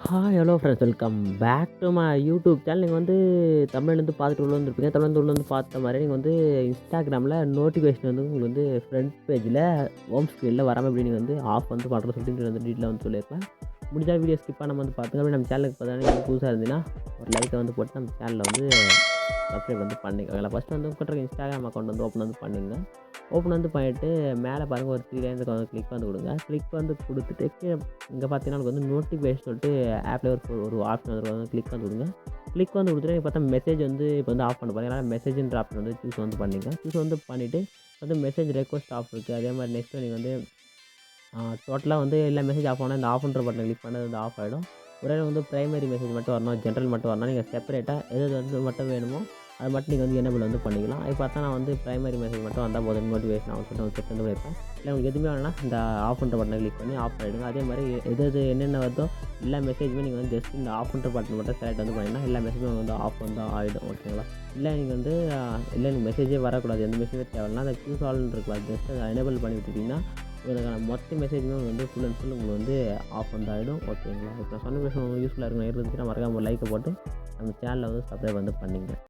Hi hello friends welcome back to my YouTube channel. நீங்கள் வந்து தமிழ்லேருந்து பார்த்துட்டு உள்ள வந்துருப்பீங்க. தமிழ்லேருந்து உள்ள வந்து பார்த்த மாதிரி நீங்கள் வந்து இன்ஸ்டாகிராமில் நோட்டிஃபிகேஷன் வந்து உங்களுக்கு வந்து ஃப்ரண்ட் பேஜில் ஹோம் ஸ்க்ரீனில் வராமல் எப்படி நீங்கள் வந்து ஆஃப் வந்து பண்ணுறது சொல்லிட்டு வந்து டீட்டெயில் வந்து சொல்லியிருக்கேன். முடிஞ்சால் வீடியோ ஸ்கிப் பண்ணாமல் வந்து பார்த்துங்க. அப்படி நம்ம சேனலுக்கு பார்த்தா நீங்கள் புதுசாக இருந்தீங்கன்னா ஒரு லைக்கை வந்து போட்டு நம்ம சேனலில் வந்து சப்ஸ்கிரைப் வந்து பண்ணிக்கோங்களா. ஃபஸ்ட்டு வந்து உங்கள்கிட்ட இன்ஸ்டாகிராம் அக்கௌண்ட் வந்து ஓப்பன் வந்து பண்ணிங்க. ஓப்பன் வந்து பண்ணிவிட்டு மேலே பாருங்கள் ஒரு 3 லைனுக்கு வந்து கிளிக் வந்து கொடுங்க. கிளிக் வந்து கொடுத்துட்டு இங்கே பார்த்தீங்கன்னா உங்களுக்கு வந்து நோட்டிஃபிகேஷன் சொல்லிட்டு ஆப்லேயே ஒரு ஆப்ஷன் வந்து கிளிக் வந்து கொடுங்க. கிளிக் வந்து கொடுத்துட்டு பார்த்தா மெசேஜ் வந்து இப்போ வந்து ஆஃப் பண்ண போகிறீங்க. அதனால் மெசேஜ்ன்ற ஆப்ஷன் வந்து சூஸ் வந்து பண்ணிங்க. சூஸ் வந்து பண்ணிவிட்டு வந்து மெசேஜ் ரெக்வஸ்ட் ஆஃப் இருக்குது. அதே மாதிரி நெக்ஸ்ட்டு நீங்கள் வந்து டோட்டலாக வந்து எல்லா மெசேஜ் ஆஃப் ஆனால் இந்த ஆஃப்ன்ற பட்டனை கிளிக் பண்ணது வந்து ஆஃப் ஆகிடும். ஒரே வந்து பிரைமரி மெசேஜ் மட்டும் வரணும், ஜென்ரல் மட்டும் வரணும். நீங்கள் செப்பரேட்டாக எது வந்து மட்டும் வேணுமோ அது மட்டும் நீங்கள் வந்து எனேபிள் வந்து பண்ணிக்கலாம். இப்போ பார்த்தா நான் வந்து பிரைமரி மெசேஜ் மட்டும் வந்தால் போதும் நோட்டிஃபிகேஷன் ஆகும் சொல்லிட்டு செட் வந்து வைப்பேன். இல்லை உங்களுக்கு எதுவுமே வேணும்னா இந்த ஆஃப்ன்ற பட்டனை கிளிக் பண்ணி ஆஃப் பண்ணிவிடுங்க. அதே மாதிரி எது என்னென்ன வருதோ எல்லா மெசேஜுமே நீங்கள் வந்து ஜஸ்ட் இந்த ஆஃப்ன்ற பட்டன் மட்டும் செலக்ட் வந்து பண்ணிங்கன்னா எல்லா மெசேஜுமே வந்து ஆஃப் வந்து ஆகிடும். ஓகேங்களா? இல்லை நீங்கள் வந்து இல்லை எனக்கு மெசேஜே வரக்கூடாது, எந்த மெசேஜே தேவையில்லைனா அந்த க்யூஸ் ஆல்னு இருக்கலாம், ஜஸ்ட் அதை எனேபிள் பண்ணி விட்டுட்டிங்கன்னா உங்களுக்கான மொத்த மெசேஜுமே வந்து ஃபுல் அண்ட் ஃபுல் உங்களுக்கு வந்து ஆஃப் வந்து ஆகிடும். ஓகேங்களா? இப்போ நான் சொன்ன விஷயம் உங்களுக்கு யூஸ்ஃபுல்லாக இருக்கும் இருந்துச்சுன்னா மறக்காம ஒரு லைக்கை போட்டு நம்ம சேனலை வந்து சப்ஸ்கிரைப் வந்து பண்ணிங்க.